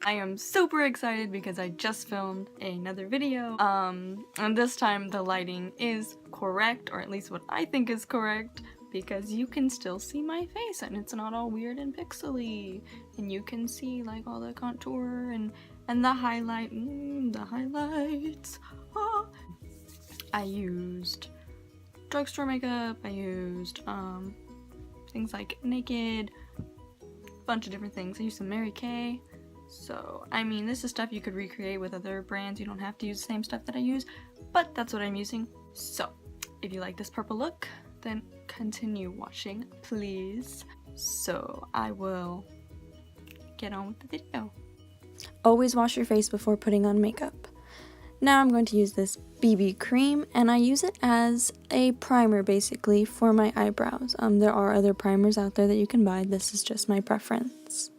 I am super excited because I just filmed another video. And this time the lighting is correct, or at least what I think is correct, because you can still see my face and it's not all weird and pixely. And you can see like all the contour and the highlight, the highlights. Ah. I used drugstore makeup, I used things like Naked, bunch of different things. I used some Mary Kay. So, I mean, this is stuff you could recreate with other brands. You don't have to use the same stuff that I use, but that's what I'm using. So, if you like this purple look, then continue watching, please. So, I will get on with the video. Always wash your face before putting on makeup. Now I'm going to use this BB cream, and I use it as a primer basically for my eyebrows. There are other primers out there that you can buy. This is just my preference.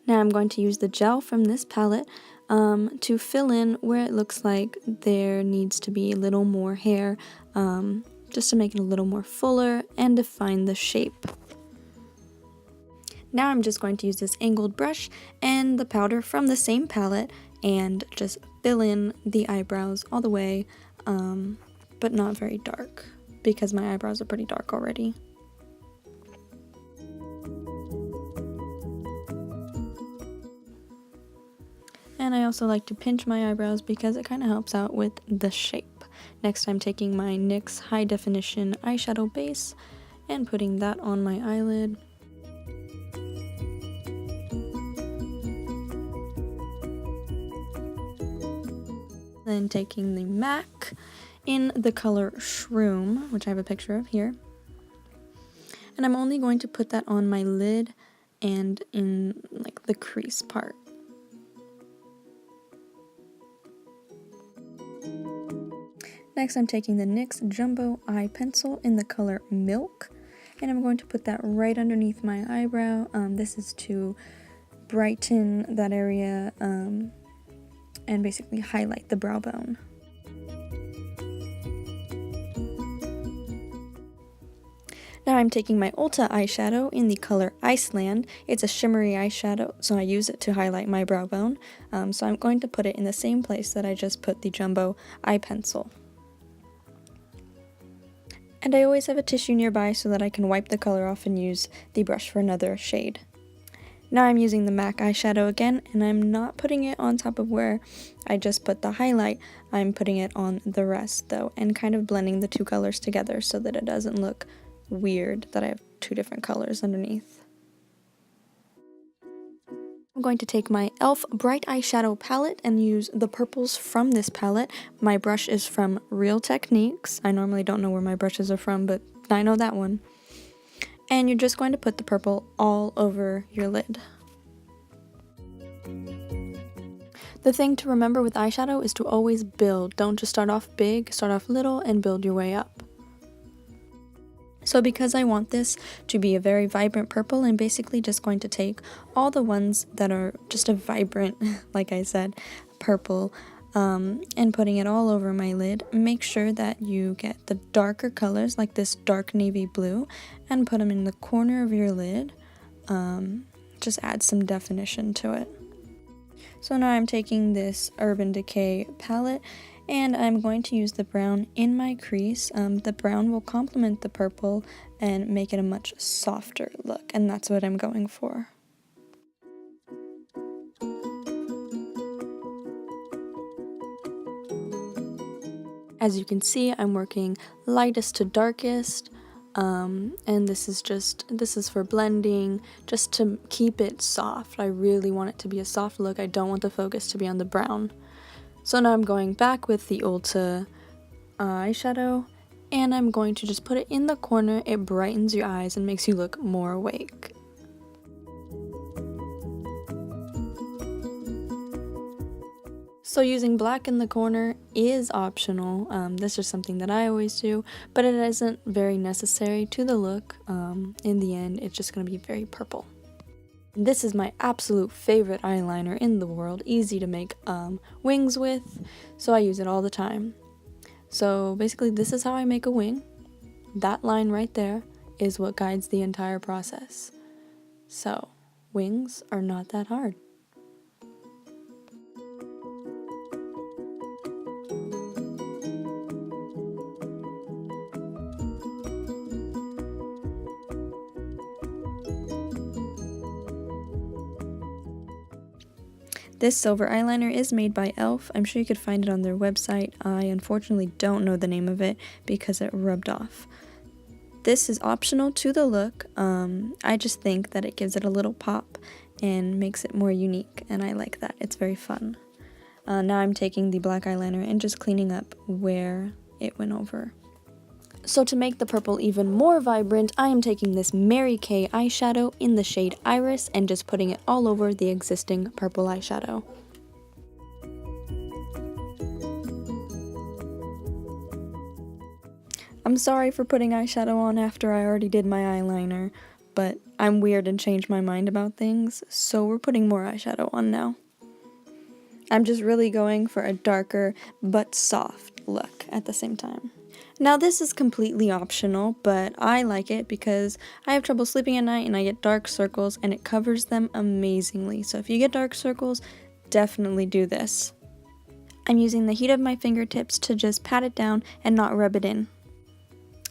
Now I'm going to use the gel from this palette to fill in where it looks like there needs to be a little more hair, just to make it a little more fuller and define the shape. Now I'm just going to use this angled brush and the powder from the same palette and just fill in the eyebrows all the way, but not very dark because my eyebrows are pretty dark already. And I also like to pinch my eyebrows because it kind of helps out with the shape. Next I'm taking my NYX High Definition eyeshadow base and putting that on my eyelid. Then taking the MAC in the color Shroom, which I have a picture of here. And I'm only going to put that on my lid and in like the crease part. Next I'm taking the NYX Jumbo Eye Pencil in the color Milk, and I'm going to put that right underneath my eyebrow. This is to brighten that area and basically highlight the brow bone. Now I'm taking my Ulta eyeshadow in the color Iceland. It's a shimmery eyeshadow, so I use it to highlight my brow bone. So I'm going to put it in the same place that I just put the Jumbo Eye Pencil. And I always have a tissue nearby so that I can wipe the color off and use the brush for another shade. Now I'm using the MAC eyeshadow again, and I'm not putting it on top of where I just put the highlight. I'm putting it on the rest though, and kind of blending the two colors together so that it doesn't look weird that I have two different colors underneath. I'm going to take my e.l.f. Bright Eyeshadow palette and use the purples from this palette. My brush is from Real Techniques. I normally don't know where my brushes are from, but I know that one. And you're just going to put the purple all over your lid. The thing to remember with eyeshadow is to always build. Don't just start off big, start off little and build your way up. So because I want this to be a very vibrant purple, I'm basically just going to take all the ones that are just a vibrant, like I said, purple, and putting it all over my lid. Make sure that you get the darker colors like this dark navy blue and put them in the corner of your lid. Just add some definition to it. So now I'm taking this Urban Decay palette and I'm going to use the brown in my crease. The brown will complement the purple and make it a much softer look, and that's what I'm going for. As you can see, I'm working lightest to darkest, and this is for blending, just to keep it soft. I really want it to be a soft look. I don't want the focus to be on the brown. So now I'm going back with the Ulta eyeshadow, and I'm going to just put it in the corner. It brightens your eyes and makes you look more awake. So using black in the corner is optional. This is something that I always do, but it isn't very necessary to the look. In the end, it's just going to be very purple. This is my absolute favorite eyeliner in the world, easy to make wings with, so I use it all the time. So basically this is how I make a wing. That line right there is what guides the entire process. So Wings are not that hard. This silver eyeliner is made by e.l.f. I'm sure you could find it on their website. I unfortunately don't know the name of it because it rubbed off. This is optional to the look. I just think that it gives it a little pop and makes it more unique, and I like that. It's very fun. Now I'm taking the black eyeliner and just cleaning up where it went over. So to make the purple even more vibrant, I am taking this Mary Kay eyeshadow in the shade Iris and just putting it all over the existing purple eyeshadow. I'm sorry for putting eyeshadow on after I already did my eyeliner, but I'm weird and change my mind about things, so we're putting more eyeshadow on now. I'm just really going for a darker but soft look at the same time. Now this is completely optional, but I like it because I have trouble sleeping at night and I get dark circles and it covers them amazingly. So if you get dark circles, definitely do this. I'm using the heat of my fingertips to just pat it down and not rub it in.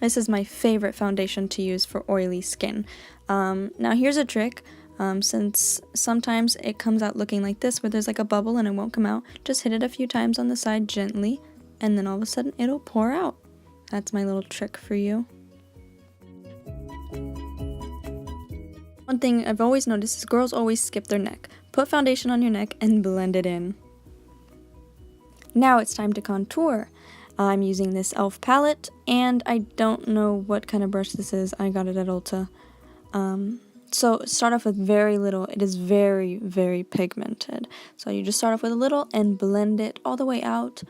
This is my favorite foundation to use for oily skin. Now here's a trick. Since sometimes it comes out looking like this where there's like a bubble and it won't come out, just hit it a few times on the side gently and then all of a sudden it'll pour out. That's my little trick for you. One thing I've always noticed is girls always skip their neck. Put foundation on your neck and blend it in. Now it's time to contour. I'm using this e.l.f. palette and I don't know what kind of brush this is. I got it at Ulta. So start off with very little. It is very, very pigmented. So you just start off with a little and blend it all the way out,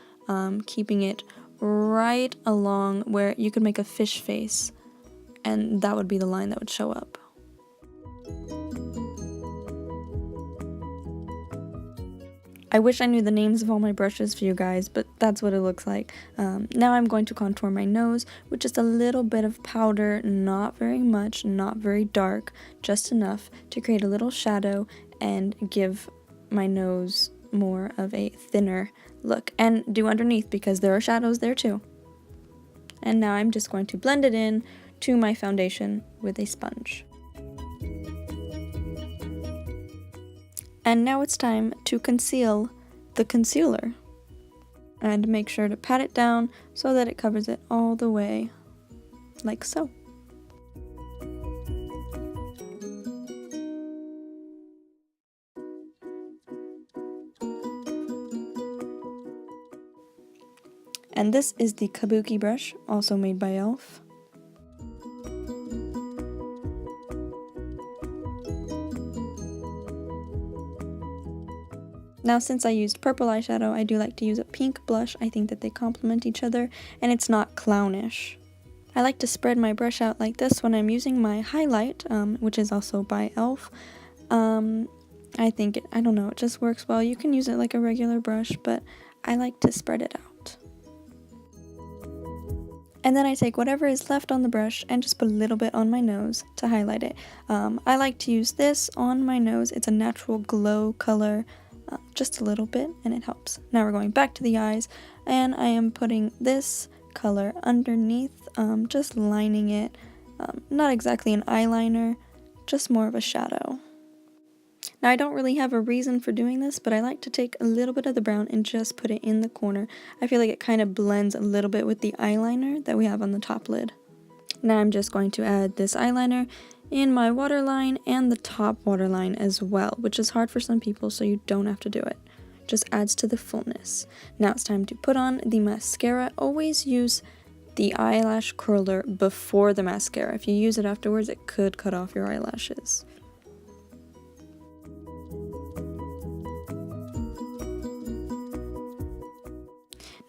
keeping it right along where you could make a fish face, and that would be the line that would show up. I wish I knew the names of all my brushes for you guys, but that's what it looks like. Now I'm going to contour my nose with just a little bit of powder, not very much, not very dark, just enough to create a little shadow and give my nose more of a thinner look, and do underneath because there are shadows there too. And now I'm just going to blend it in to my foundation with a sponge. And now it's time to conceal the concealer. And make sure to pat it down so that it covers it all the way, like so. And this is the Kabuki brush, also made by e.l.f. Now since I used purple eyeshadow, I do like to use a pink blush. I think that they complement each other and it's not clownish. I like to spread my brush out like this when I'm using my highlight, which is also by e.l.f. I think, I don't know, it just works well. You can use it like a regular brush, but I like to spread it out. And then I take whatever is left on the brush and just put a little bit on my nose to highlight it. I like to use this on my nose. It's a natural glow color, just a little bit, and it helps. Now we're going back to the eyes, and I am putting this color underneath, just lining it. Not exactly an eyeliner, just more of a shadow. Now I don't really have a reason for doing this, but I like to take a little bit of the brown and just put it in the corner. I feel like it kind of blends a little bit with the eyeliner that we have on the top lid. Now I'm just going to add this eyeliner in my waterline and the top waterline as well, which is hard for some people, so you don't have to do it. Just adds to the fullness. Now it's time to put on the mascara. Always use the eyelash curler before the mascara. If you use it afterwards, it could cut off your eyelashes.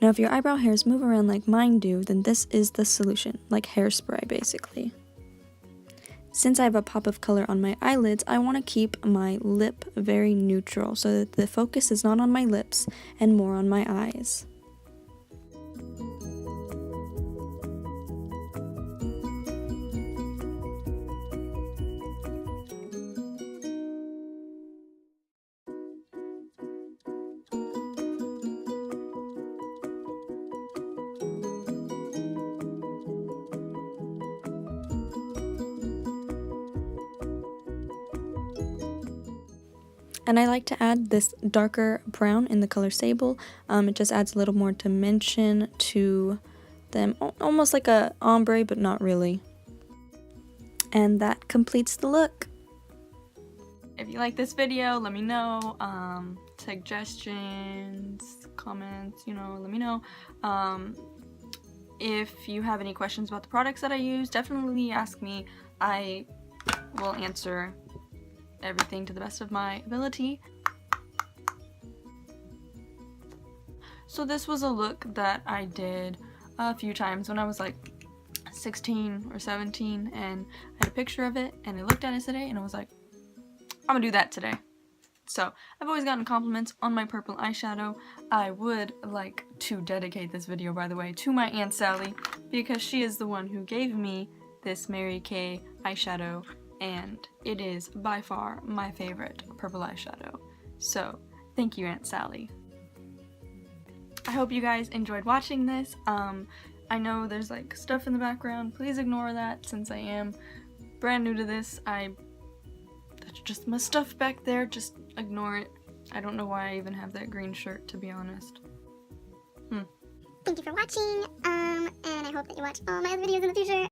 Now if your eyebrow hairs move around like mine do, then this is the solution, like hairspray basically. Since I have a pop of color on my eyelids, I want to keep my lip very neutral so that the focus is not on my lips and more on my eyes. And I like to add this darker brown in the color Sable. It just adds a little more dimension to them, almost like a ombre, but not really. And that completes the look. If you like this video, let me know. Suggestions, comments, you know, let me know. If you have any questions about the products that I use, definitely ask me. I will answer everything to the best of my ability. So this was a look that I did a few times when I was like 16 or 17, and I had a picture of it and I looked at it today and I was like, I'm gonna do that today. So I've always gotten compliments on my purple eyeshadow. I would like to dedicate this video, by the way, to my Aunt Sally, because she is the one who gave me this Mary Kay eyeshadow, and it is by far my favorite purple eyeshadow. So thank you, Aunt Sally. I hope you guys enjoyed watching this. I know there's like stuff in the background. Please ignore that since I am brand new to this. That's just my stuff back there. Just ignore it. I don't know why I even have that green shirt, to be honest. Thank you for watching, and I hope that you watch all my other videos in the future.